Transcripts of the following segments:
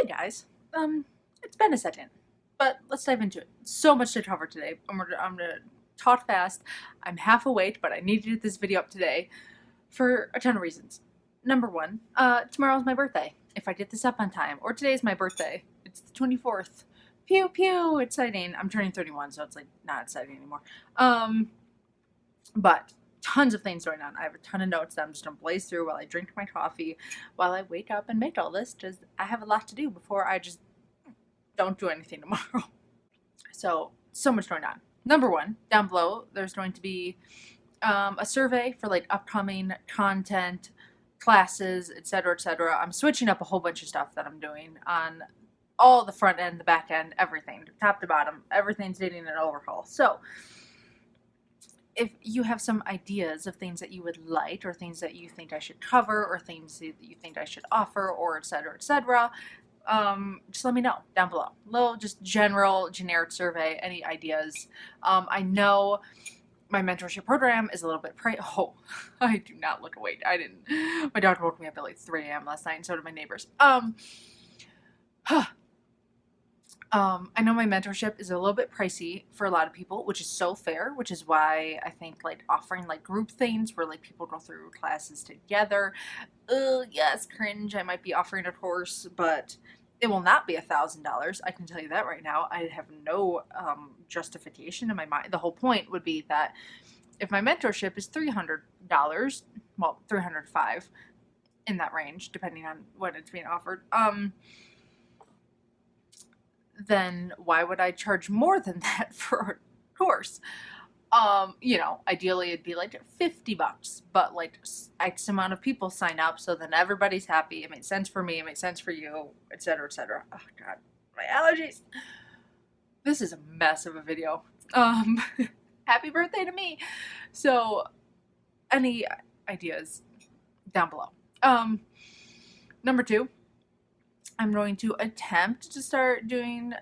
Hi guys. It's been a second, but let's dive into it. So much to cover today. I'm gonna talk fast. I'm half awake, but I need to get this video up today for a ton of reasons. Number one, tomorrow's my birthday. If I get this up on time, or today's my birthday, it's the 24th. Pew pew, exciting. I'm turning 31, so it's like not exciting anymore. But tons of things going on. I have a ton of notes that I'm just gonna blaze through while I drink my coffee, while I wake up and make all this, because I have a lot to do before I just don't do anything tomorrow. So much going on. Number one, down below, there's going to be a survey for like upcoming content, classes, etc., etc. I'm switching up a whole bunch of stuff that I'm doing on all the front end, the back end, everything, top to bottom. Everything's needing an overhaul. So if you have some ideas of things that you would like, or things that you think I should cover, or things that you think I should offer, or etc., etc., just let me know down below. Little just generic survey, any ideas. I know my mentorship program is a little bit oh, I do not look awake. I didn't. My doctor woke me up at like 3 a.m. last night, and so did my neighbors. I know my mentorship is a little bit pricey for a lot of people, which is so fair, which is why I think like offering like group things where like people go through classes together. Yes, cringe. I might be offering a course, but it will not be $1,000. I can tell you that right now. I have no justification in my mind. The whole point would be that if my mentorship is $300, well, $305 in that range, depending on when it's being offered, then why would I charge more than that for a course? Ideally it'd be like $50, but like X amount of people sign up, so then everybody's happy. It makes sense for me, it makes sense for you, etc., etc. Oh god, my allergies. This is a mess of a video. Happy birthday to me. So any ideas down below. Number two, I'm going to attempt to start doing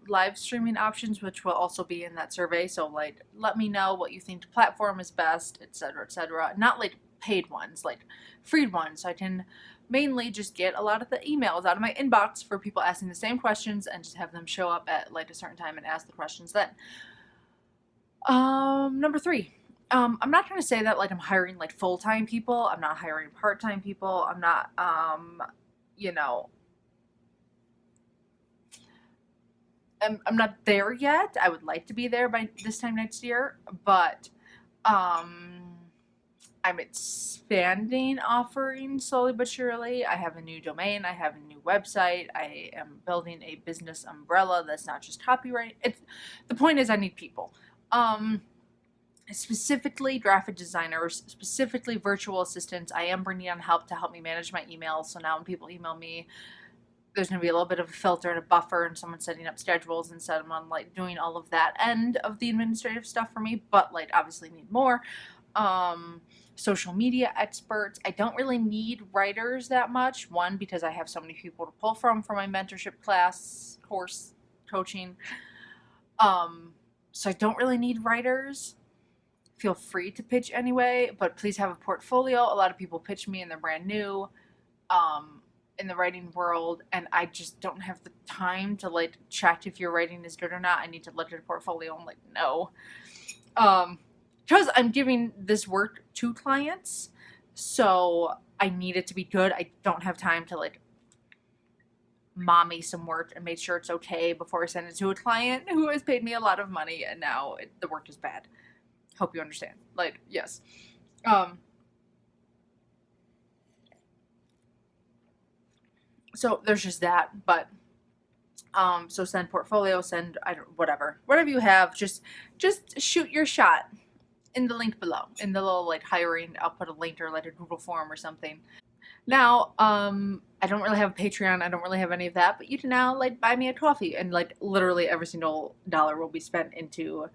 live streaming options, which will also be in that survey. So like, let me know what you think the platform is best, etc., etc. Not like paid ones, like free ones. So I can mainly just get a lot of the emails out of my inbox for people asking the same questions, and just have them show up at like a certain time and ask the questions then. Number three. I'm not trying to say that like I'm hiring like full-time people. I'm not hiring part-time people. I'm not, I'm not there yet. I would like to be there by this time next year, but I'm expanding offerings slowly but surely. I have a new domain. I have a new website. I am building a business umbrella that's not just copyright. The point is I need people. Specifically graphic designers, specifically virtual assistants. I am bringing on help to help me manage my emails. So now when people email me, there's going to be a little bit of a filter and a buffer, and someone setting up schedules instead of like doing all of that end of the administrative stuff for me, but like obviously need more. Social media experts. I don't really need writers that much. One, because I have so many people to pull from for my mentorship course coaching. So I don't really need writers. Feel free to pitch anyway, but please have a portfolio. A lot of people pitch me and they're brand new in the writing world, and I just don't have the time to like check if your writing is good or not. I need to look at a portfolio. I'm like, no. Because I'm giving this work to clients, so I need it to be good. I don't have time to like mommy some work and make sure it's okay before I send it to a client who has paid me a lot of money, and now the work is bad. Hope you understand. Like, yes. So there's just that, but so send portfolio, send whatever you have, just shoot your shot in the link below, in the little like hiring. I'll put a link or like a Google form or something. Now, I don't really have a Patreon. I don't really have any of that, but you can now like buy me a coffee, and like literally every single dollar will be spent into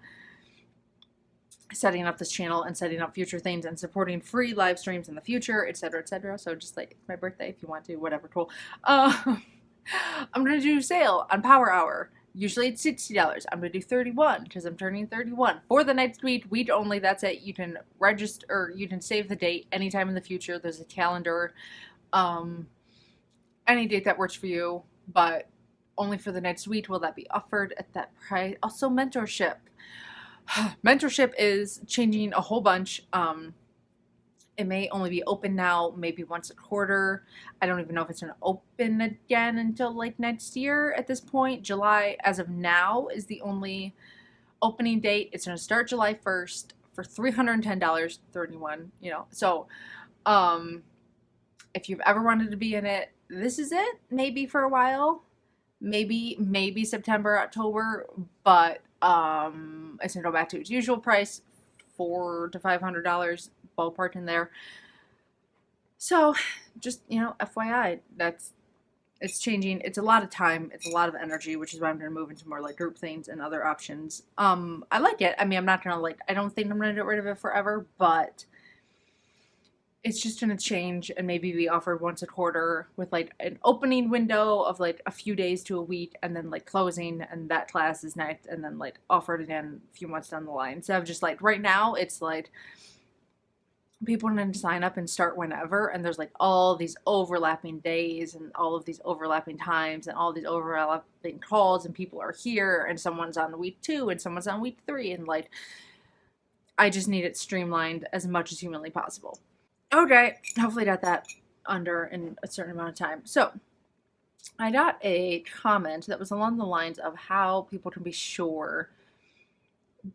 setting up this channel and setting up future things and supporting free live streams in the future, etc., etc. So just like, it's my birthday, if you want to, whatever, cool. I'm gonna do a sale on Power Hour. Usually it's $60. I'm gonna do $31 because I'm turning 31 for the next week only. That's it. You can register, or you can save the date anytime in the future. There's a calendar, any date that works for you. but only for the next week will that be offered at that price. Also, mentorship. Mentorship is changing a whole bunch. It may only be open now, maybe once a quarter. I don't even know if it's going to open again until like next year at this point. July, as of now, is the only opening date. It's going to start July 1st for $310, 31, So, if you've ever wanted to be in it, this is it. Maybe for a while, maybe September, October, but it's gonna go back to its usual price, $400 to $500, ballpark in there. So, just FYI, it's changing. It's a lot of time. It's a lot of energy, which is why I'm going to move into more like group things and other options. I like it. I mean, I'm not going to I don't think I'm going to get rid of it forever, but it's just going to change and maybe be offered once a quarter with like an opening window of like a few days to a week, and then like closing, and that class is next, and then like offered again a few months down the line. So I'm just like, right now it's like people are going to sign up and start whenever, and there's like all these overlapping days and all of these overlapping times and all these overlapping calls, and people are here, and someone's on week 2 and someone's on week 3, and like I just need it streamlined as much as humanly possible. Okay, hopefully got that under in a certain amount of time. So I got a comment that was along the lines of how people can be sure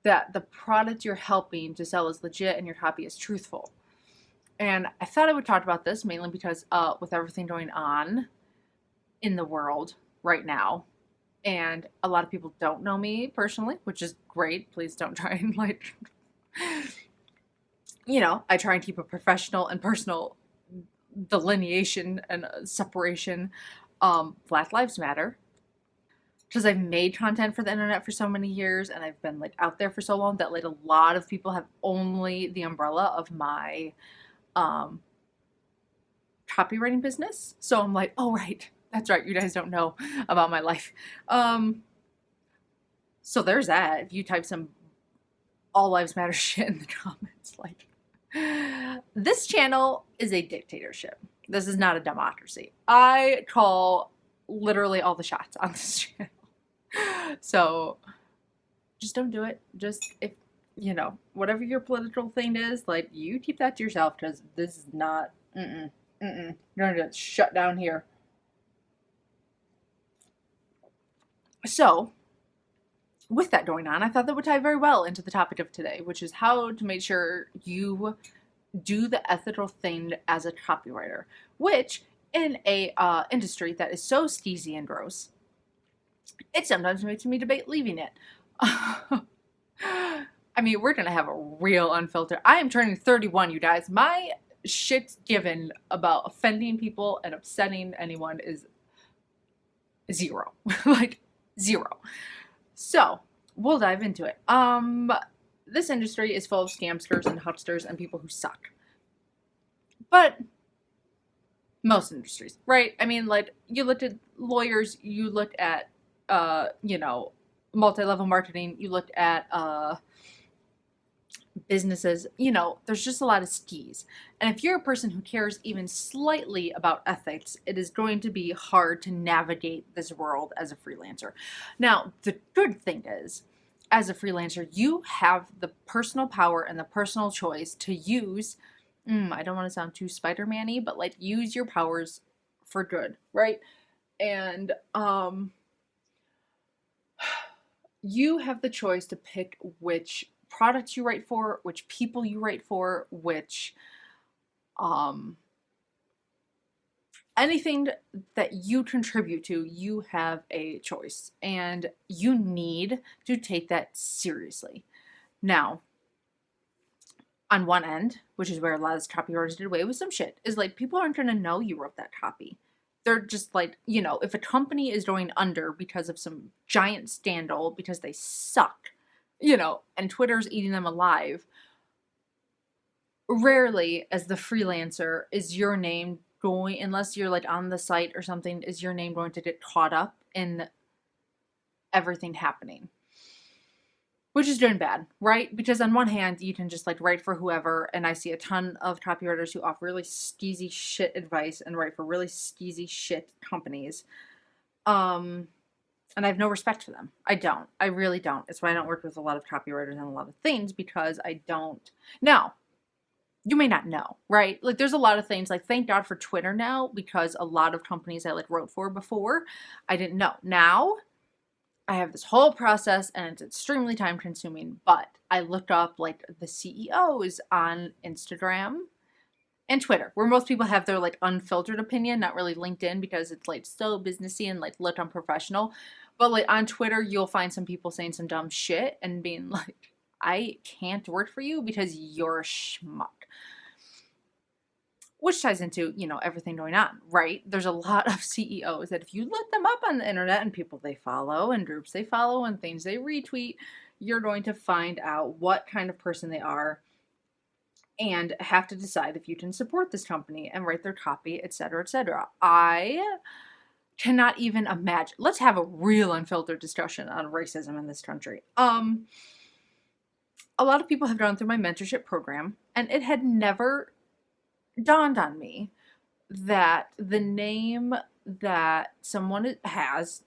that the product you're helping to sell is legit and your copy is truthful. And I thought I would talk about this mainly because with everything going on in the world right now, and a lot of people don't know me personally, which is great. Please don't try and like, I try and keep a professional and personal delineation and separation. Black Lives Matter. Because I've made content for the internet for so many years, and I've been like out there for so long that like a lot of people have only the umbrella of my copywriting business. So I'm like, oh right, that's right, you guys don't know about my life. So there's that. If you type some all lives matter shit in the comments, like, this channel is a dictatorship. This is not a democracy. I call literally all the shots on this channel. So just don't do it. Just, if whatever your political thing is, like, you keep that to yourself, because this is not, you're gonna get shut down here. So with that going on, I thought that would tie very well into the topic of today, which is how to make sure you do the ethical thing as a copywriter, which in a industry that is so steezy and gross, it sometimes makes me debate leaving it. I mean, we're gonna have a real unfiltered. I am turning 31, you guys. My shit's given about offending people and upsetting anyone is zero. Like, zero. So we'll dive into it. This industry is full of scamsters and hucksters and people who suck. But most industries, right? I mean, like, you looked at lawyers, you looked at multi-level marketing, you looked at businesses, there's just a lot of skis. And if you're a person who cares even slightly about ethics, it is going to be hard to navigate this world as a freelancer. Now, the good thing is, as a freelancer, you have the personal power and the personal choice to use, I don't want to sound too Spider-Man-y, but like, use your powers for good, right? And you have the choice to pick which products you write for, which people you write for, which anything that you contribute to, you have a choice, and you need to take that seriously. Now, on one end, which is where a lot of copywriters did away with some shit, is like, people aren't going to know you wrote that copy. They're just like, if a company is going under because of some giant scandal, because they suck, and Twitter's eating them alive, rarely, as the freelancer, is your name going, unless you're like on the site or something, is your name going to get caught up in everything happening. Which is doing bad, right? Because on one hand, you can just like write for whoever, and I see a ton of copywriters who offer really skeezy shit advice and write for really skeezy shit companies. And I have no respect for them. I don't. I really don't. It's why I don't work with a lot of copywriters and a lot of things, because I don't. Now, you may not know, right? Like, there's a lot of things, like, thank God for Twitter now, because a lot of companies I like wrote for before, I didn't know. Now I have this whole process and it's extremely time consuming, but I looked up like the CEOs on Instagram and Twitter, where most people have their like unfiltered opinion, not really LinkedIn because it's like so businessy and like looked unprofessional. But like on Twitter, you'll find some people saying some dumb shit and being like, I can't work for you because you're a schmuck. Which ties into, everything going on, right? There's a lot of CEOs that if you look them up on the internet and people they follow and groups they follow and things they retweet, you're going to find out what kind of person they are and have to decide if you can support this company and write their copy, etc., etc. I cannot even imagine. Let's have a real unfiltered discussion on racism in this country. A lot of people have gone through my mentorship program, and it had never dawned on me that the name that someone has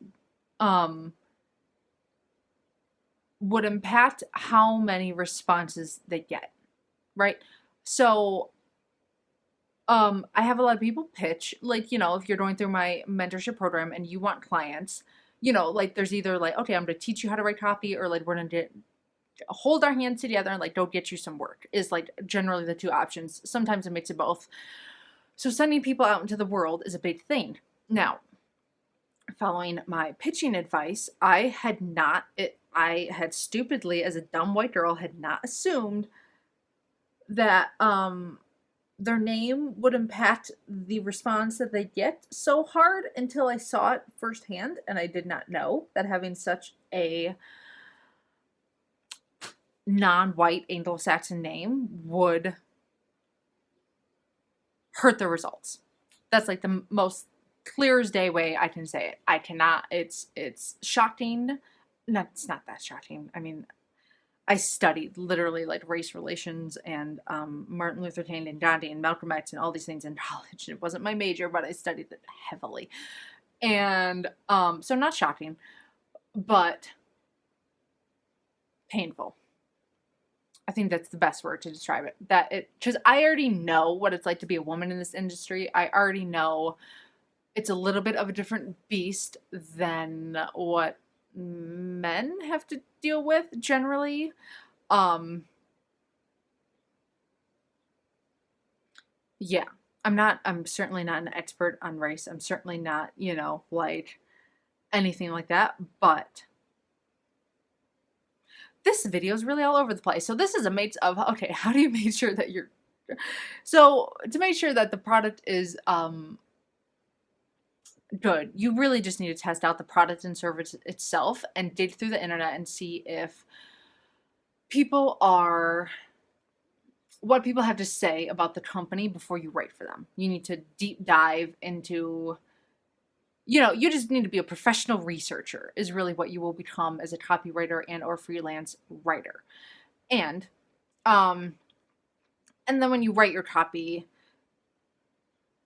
would impact how many responses they get, right? So I have a lot of people pitch, like, if you're going through my mentorship program and you want clients, like there's either like, okay, I'm going to teach you how to write copy, or like we're going to hold our hands together and like go get you some work, is like generally the two options. Sometimes a mix of both. So sending people out into the world is a big thing. Now, following my pitching advice, I had stupidly, as a dumb white girl, had not assumed that their name would impact the response that they get so hard until I saw it firsthand, and I did not know that having such a non-white Anglo-Saxon name would hurt the results. That's like the most clear as day way I can say it. I cannot. It's shocking. No, it's not that shocking. I mean, I studied literally like race relations and Martin Luther King and Gandhi and Malcolm X and all these things in college. It wasn't my major, but I studied it heavily. And so not shocking, but painful. I think that's the best word to describe it. Because I already know what it's like to be a woman in this industry. I already know it's a little bit of a different beast than what men have to deal with generally. Yeah, I'm certainly not an expert on race. I'm certainly not, like anything like that, but this video is really all over the place. So this is a mix of, okay, how do you make sure that so to make sure that the product is good, you really just need to test out the product and service itself and dig through the internet and see if what people have to say about the company before you write for them. You need to deep dive into, you just need to be a professional researcher is really what you will become as a copywriter and or freelance writer. And then when you write your copy,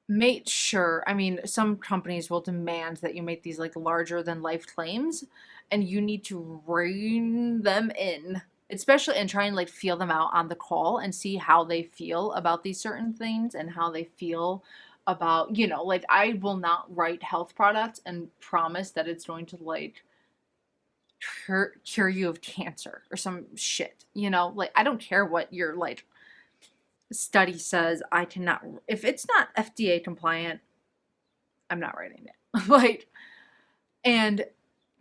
make sure, some companies will demand that you make these like larger than life claims, and you need to rein them in, especially, and try and like feel them out on the call and see how they feel about these certain things and how they feel about, like I will not write health products and promise that it's going to like cure you of cancer or some shit, like I don't care what your like study says. I cannot, if it's not FDA compliant, I'm not writing it. Like, and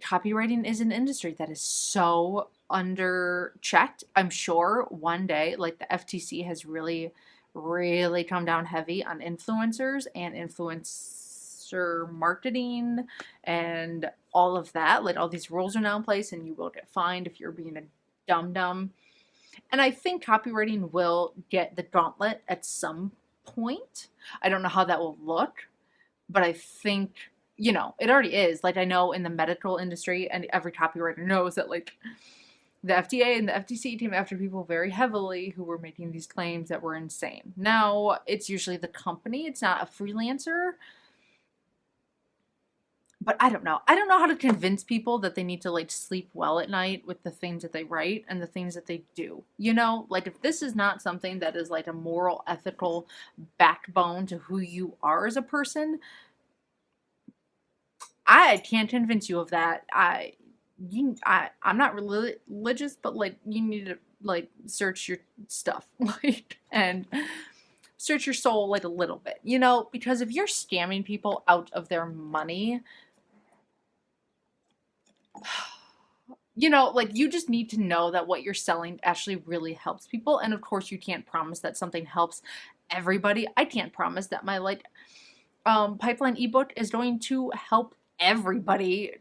copywriting is an industry that is so under checked. I'm sure one day, like the FTC has really, really come down heavy on influencers and influencer marketing and all of that. Like all these rules are now in place, and you will get fined if you're being a dum-dum. And I think copywriting will get the gauntlet at some point. I don't know how that will look, but I think, it already is. Like I know in the medical industry, and every copywriter knows that like the FDA and the FTC came after people very heavily who were making these claims that were insane. Now it's usually the company, it's not a freelancer. But I don't know. I don't know how to convince people that they need to like sleep well at night with the things that they write and the things that they do. You know, like if this is not something that is like a moral, ethical backbone to who you are as a person, I can't convince you of that. I'm not religious, but like you need to like search your stuff, like, and search your soul like a little bit, you know, because if you're scamming people out of their money, you know, like you just need to know that what you're selling actually really helps people. And of course, you can't promise that something helps everybody. I can't promise that my like pipeline ebook is going to help everybody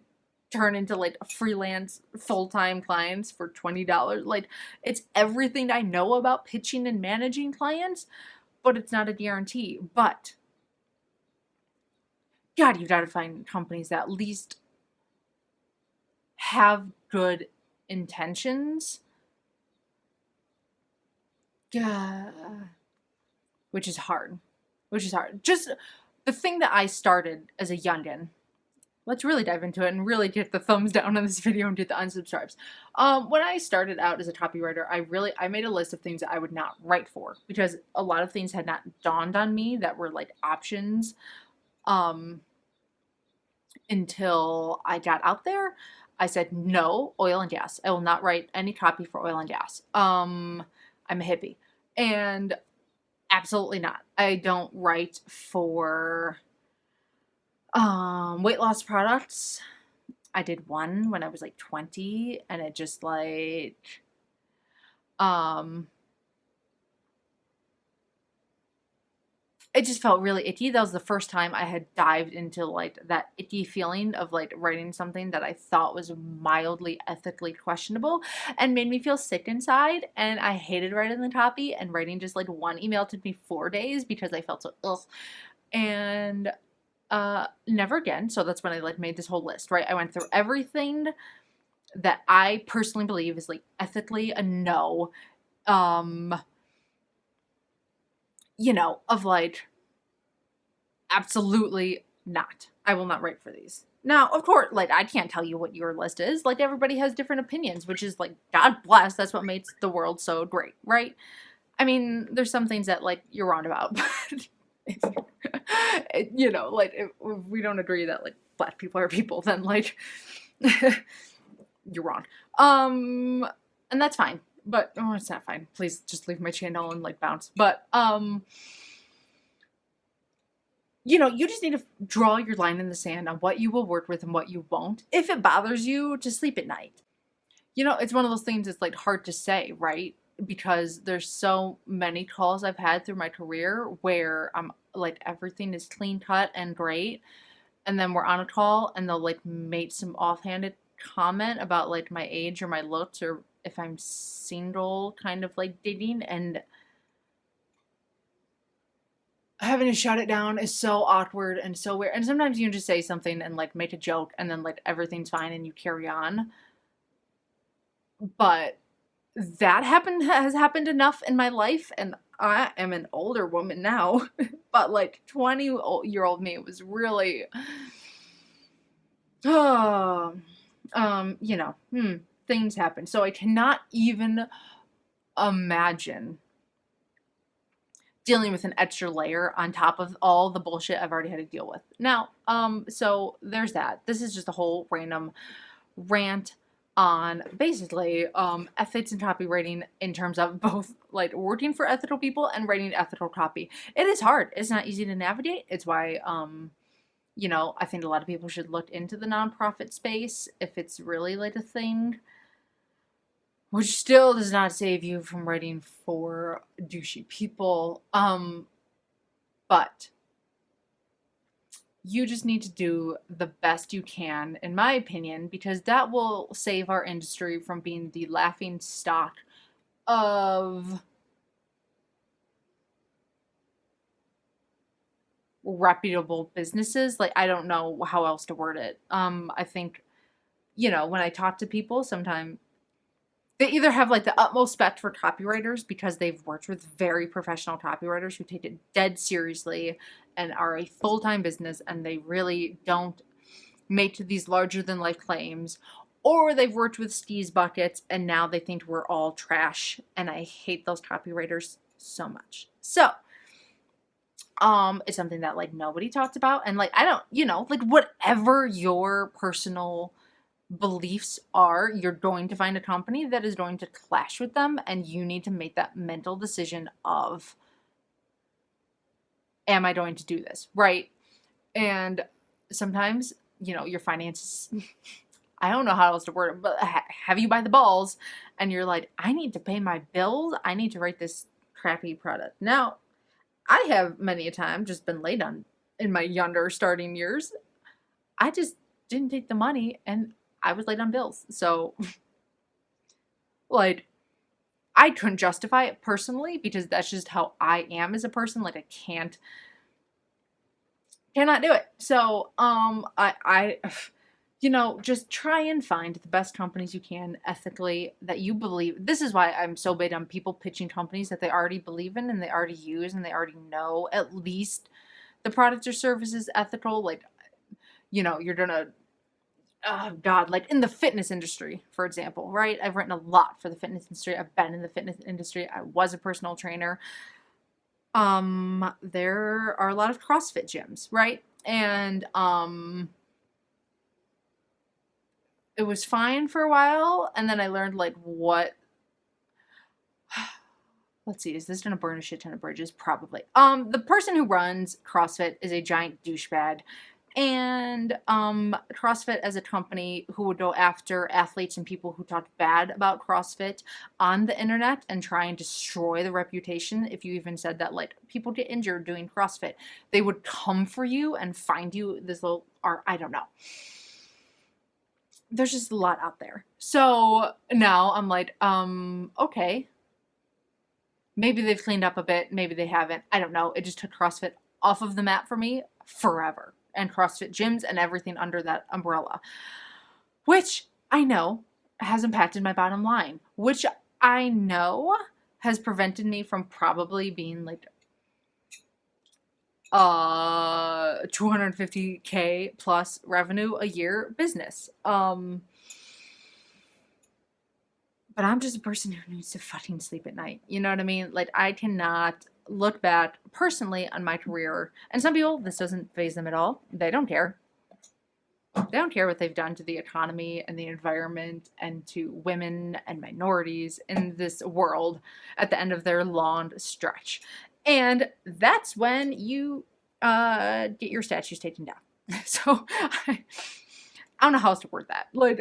turn into like freelance full-time clients for $20. Like it's everything I know about pitching and managing clients, but it's not a guarantee. But God, you gotta find companies that at least have good intentions. Yeah. Which is hard. Which is hard. Just the thing that I started as a youngin'. Let's really dive into it and really get the thumbs down on this video and do the unsubscribes. When I started out as a copywriter, I made a list of things that I would not write for because a lot of things had not dawned on me that were like options until I got out there. I said, no, oil and gas. I will not write any copy for oil and gas. I'm a hippie. And absolutely not. I don't write for weight loss products. I did one when I was like 20 and it just like it just felt really icky. That was the first time I had dived into like that icky feeling of like writing something that I thought was mildly ethically questionable and made me feel sick inside. And I hated writing the copy, and writing just like one email took me 4 days because I felt so ugh. And never again. So that's when I like made this whole list, right? I went through everything that I personally believe is like ethically a no. You know, of like, absolutely not. I will not write for these. Now, of course, like, I can't tell you what your list is. Like, everybody has different opinions, which is like, God bless. That's what makes the world so great, right? I mean, there's some things that, like, you're wrong about, but, you know, like, if we don't agree that, like, black people are people, then, like, you're wrong. And that's fine. But, oh, it's not fine. Please just leave my channel and, like, bounce. But, you know, you just need to draw your line in the sand on what you will work with and what you won't. If it bothers you, to sleep at night. You know, it's one of those things that's, like, hard to say, right? Because there's so many calls I've had through my career where I'm, like, everything is clean cut and great. And then we're on a call and they'll, like, make some offhanded comment about, like, my age or my looks or if I'm single, kind of like dating, and having to shut it down is so awkward and so weird. And sometimes you just say something and like make a joke and then like everything's fine and you carry on. But that has happened enough in my life, and I am an older woman now. But like 20-year-old me was really you know, things happen. So I cannot even imagine dealing with an extra layer on top of all the bullshit I've already had to deal with. Now, so there's that. This is just a whole random rant on basically ethics and copywriting in terms of both like working for ethical people and writing ethical copy. It is hard. It's not easy to navigate. It's why you know, I think a lot of people should look into the nonprofit space if it's really like a thing. Which still does not save you from writing for douchey people. But you just need to do the best you can, in my opinion, because that will save our industry from being the laughing stock of reputable businesses. Like, I don't know how else to word it. I think, you know, when I talk to people, sometimes they either have like the utmost respect for copywriters because they've worked with very professional copywriters who take it dead seriously and are a full-time business, and they really don't make these larger than life claims, or they've worked with skis buckets and now they think we're all trash. And I hate those copywriters so much. So, it's something that like nobody talks about. And like, I don't, like whatever your personal beliefs are, you're going to find a company that is going to clash with them. And you need to make that mental decision of, am I going to do this? Right. And sometimes, your finances, I don't know how else to word it, but have you by the balls and you're like, I need to pay my bills. I need to write this crappy product. Now, I have many a time just been laid on in my younger starting years. I just didn't take the money and I was late on bills. So, like, I couldn't justify it personally because that's just how I am as a person. Like, I cannot do it. So, I just try and find the best companies you can ethically that you believe. This is why I'm so big on people pitching companies that they already believe in and they already use and they already know at least the product or service is ethical. Like, you're gonna, oh God, like in the fitness industry, for example, right? I've written a lot for the fitness industry. I've been in the fitness industry. I was a personal trainer. There are a lot of CrossFit gyms, right? And, it was fine for a while, and then I learned like what. Let's see, is this gonna burn a shit ton of bridges? Probably. The person who runs CrossFit is a giant douchebag, and CrossFit as a company who would go after athletes and people who talked bad about CrossFit on the internet and try and destroy the reputation. If you even said that like people get injured doing CrossFit, they would come for you and find you this little, or I don't know. There's just a lot out there. So now I'm like, okay. Maybe they've cleaned up a bit. Maybe they haven't. I don't know. It just took CrossFit off of the map for me forever. And CrossFit gyms and everything under that umbrella. Which I know has impacted my bottom line. Which I know has prevented me from probably being like 250K plus revenue a year business. But I'm just a person who needs to fucking sleep at night. You know what I mean? Like, I cannot look back personally on my career. And some people, this doesn't faze them at all. They don't care. They don't care what they've done to the economy and the environment and to women and minorities in this world at the end of their long stretch. And that's when you get your statues taken down. So I don't know how else to word that. Like,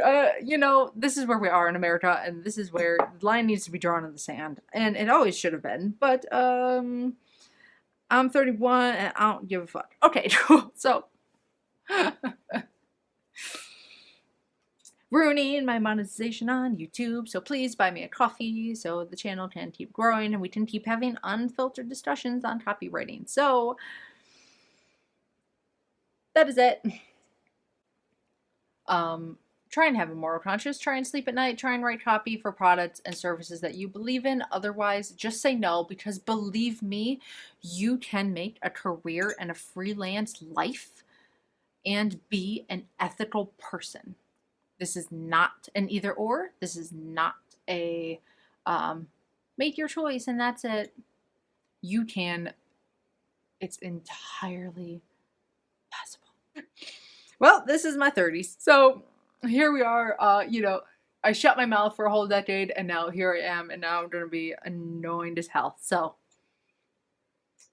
this is where we are in America, and this is where the line needs to be drawn in the sand. And it always should have been. But I'm 31 and I don't give a fuck. Okay, cool. So ruining my monetization on YouTube. So please buy me a coffee so the channel can keep growing and we can keep having unfiltered discussions on copywriting. So that is it. Try and have a moral conscience. Try and sleep at night. Try and write copy for products and services that you believe in. Otherwise, just say no, because believe me, you can make a career and a freelance life and be an ethical person. This is not an either or. This is not a make your choice and that's it. You can. It's entirely possible. Well, this is my 30s. So here we are. I shut my mouth for a whole decade and now here I am. And now I'm going to be annoying as hell. So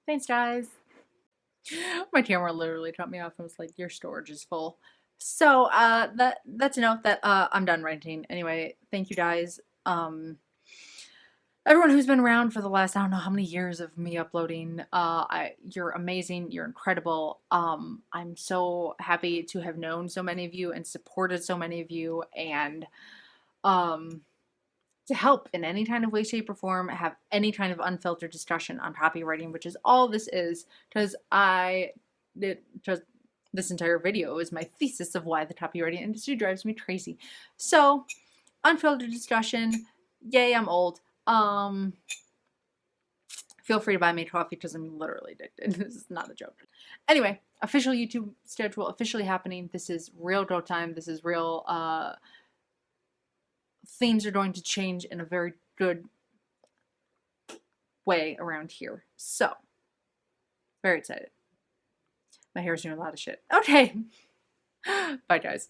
thanks, guys. My camera literally cut me off and was like, your storage is full. So that's enough that I'm done ranting. Anyway, thank you guys. Everyone who's been around for the last, I don't know how many years of me uploading, you're amazing. You're incredible. I'm so happy to have known so many of you and supported so many of you and to help in any kind of way, shape, or form, have any kind of unfiltered discussion on copywriting, which is all this is, because this entire video is my thesis of why the copywriting industry drives me crazy. So, unfiltered discussion. Yay, I'm old. Feel free to buy me coffee because I'm literally addicted. This is not a joke. Anyway, official YouTube schedule officially happening. This is real go time. This is real. Things are going to change in a very good way around here. So, very excited. My hair's doing a lot of shit. Okay. Bye, guys.